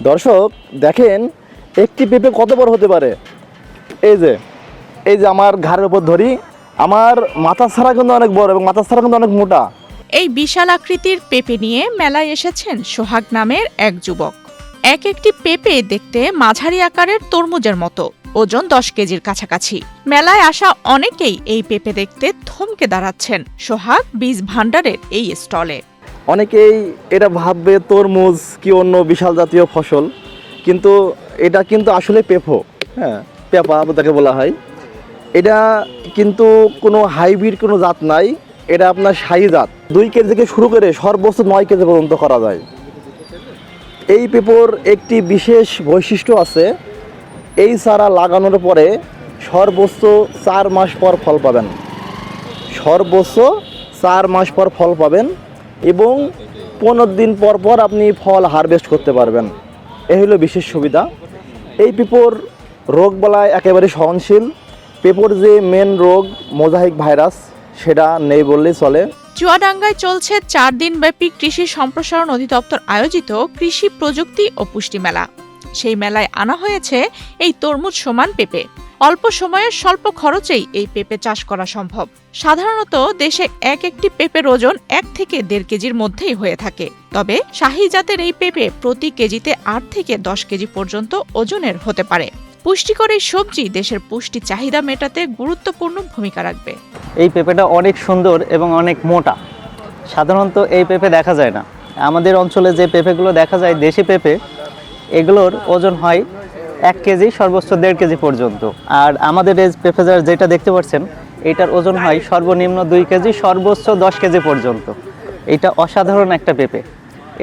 দর্শক দেখেন একটি পেঁপে কত বড় হতে পারে। এই যে আমার ঘাড়ের উপর ধরি, আমার মাথা ছাড়া কিন্তু অনেক বড় এবং মাথা ছাড়া কিন্তু অনেক মোটা। এই বিশাল আকৃতির পেঁপে নিয়ে মেলায় এসেছেন সোহাগ নামের এক যুবক। একটি পেঁপে দেখতে মাঝারি আকারের তরমুজের মতো, ওজন 10 কেজির কাছাকাছি। মেলায় আসা অনেকেই এই পেঁপে দেখতে থমকে দাঁড়াচ্ছেন সোহাগ বীজ ভান্ডারের এই স্টলে। অনেকেই এটা ভাববে তরমুজ কি অন্য বিশাল জাতীয় ফসল, কিন্তু এটা কিন্তু আসলে পেঁপো। হ্যাঁ, পেঁপা তাকে বলা হয়। এটা কিন্তু কোনো হাইব্রিড কোনো জাত নাই, এটা আপনার শাহী জাত। 2 কেজি থেকে শুরু করে সর্বোচ্চ 9 কেজি পর্যন্ত করা যায়। এই পেঁপোর একটি বিশেষ বৈশিষ্ট্য আছে, এই চারা লাগানোর পরে সর্বোচ্চ 4 মাস পর ফল পাবেন। সর্বোচ্চ 4 মাস পর ফল পাবেন এবং 15 দিন পর পর আপনি ফল হারভেস্ট করতে পারবেন। এই হলো বিশেষ সুবিধা। এই পেঁপোর রোগ বলায় একেবারে সহনশীল। পেঁপোর যে মেন রোগ মোজাইক ভাইরাস, সেটা নেই বললেই চলে। চুয়াডাঙ্গায় চলছে 4 দিনব্যাপী কৃষি সম্প্রসারণ অধিদপ্তর আয়োজিত কৃষি প্রযুক্তি ও পুষ্টি মেলা। সেই মেলায় আনা হয়েছে এই তরমুজ সমান পেঁপে। অল্প সময়ে স্বল্প খরচেই এই পেঁপে চাষ করা সম্ভব। সাধারণত দেশে একটি পেঁপের ওজন 1 থেকে 1.5 কেজির মধ্যেই হয়ে থাকে। তবে শাহী জাতের এই পেঁপে প্রতি কেজিতে 8 থেকে 10 কেজি পর্যন্ত ওজনের হতে পারে। পুষ্টিকর এই সবজি দেশের পুষ্টি চাহিদা মেটাতে গুরুত্বপূর্ণ ভূমিকা রাখবে। এই পেঁপেটা অনেক সুন্দর এবং অনেক মোটা। সাধারণত এই পেঁপে দেখা যায় না। আমাদের অঞ্চলে যে পেঁপেগুলো দেখা যায় দেশি পেঁপে, এগুলোর ওজন হয় 1 কেজি, সর্বোচ্চ 1.5 কেজি পর্যন্ত। আর আমাদের এই পেঁপে যেটা দেখতে পাচ্ছেন, এটার ওজন হয় সর্বনিম্ন 2 কেজি, সর্বোচ্চ 10 কেজি পর্যন্ত। এটা অসাধারণ একটা পেঁপে।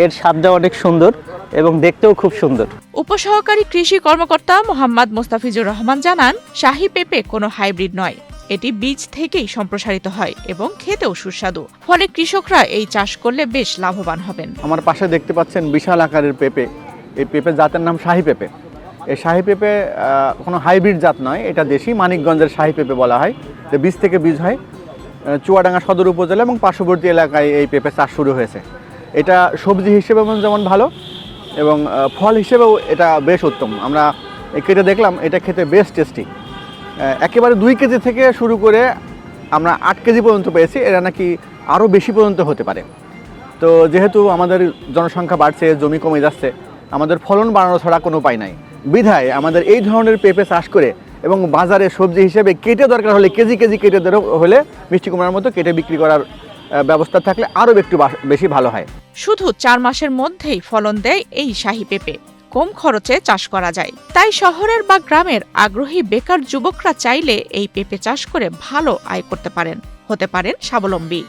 এর স্বাদটা অনেক সুন্দর এবং দেখতেও খুব সুন্দর। উপসহকারী কৃষি কর্মকর্তা মোহাম্মদ মোস্তাফিজুর রহমান জানান, শাহী পেঁপে কোনো হাইব্রিড নয়, এটি বীজ থেকেই সম্প্রসারিত হয় এবং খেতেও সুস্বাদু। ফলে কৃষকরা এই চাষ করলে বেশ লাভবান হবেন। আমার পাশে দেখতে পাচ্ছেন বিশাল আকারের পেঁপে। এই পেঁপে জাতের নাম শাহী পেঁপে। এই শাহী পেঁপে কোনো হাইব্রিড জাত নয়, এটা দেশি মানিকগঞ্জের শাহী পেঁপে বলা হয়। যে বীজ থেকে বীজ হয়। চুয়াডাঙ্গা সদর উপজেলা এবং পার্শ্ববর্তী এলাকায় এই পেঁপে চাষ শুরু হয়েছে। এটা সবজি হিসেবে যেমন ভালো এবং ফল হিসেবেও এটা বেশ উত্তম। আমরা কেটে দেখলাম, এটা খেতে বেশ টেস্টি। একেবারে 2 কেজি থেকে শুরু করে আমরা 8 কেজি পর্যন্ত পেয়েছি। এরা নাকি আরও বেশি পর্যন্ত হতে পারে। তো যেহেতু আমাদের জনসংখ্যা বাড়ছে, জমি কমে যাচ্ছে, আমাদের ফলন বাড়ানো ছাড়া কোনো উপায় নাই। বিধায় আমাদের এই ধরনের পেঁপে চাষ করে এবং বাজারে সবজি হিসেবে কেটে দরকার হলে কেজি কেজি কেটে হলে মিষ্টি কুমড়ার মতো কেটে বিক্রি করার ব্যবস্থা থাকলে আরও একটু বেশি ভালো হয়। শুধু 4 মাসের মধ্যেই ফলন দেয় এই শাহী পেঁপে। কম খরচে চাষ করা যায়। তাই শহরের বা গ্রামের আগ্রহী বেকার যুবকরা চাইলে এই পেঁপে চাষ করে ভালো আয় করতে পারেন, হতে পারেন স্বাবলম্বী।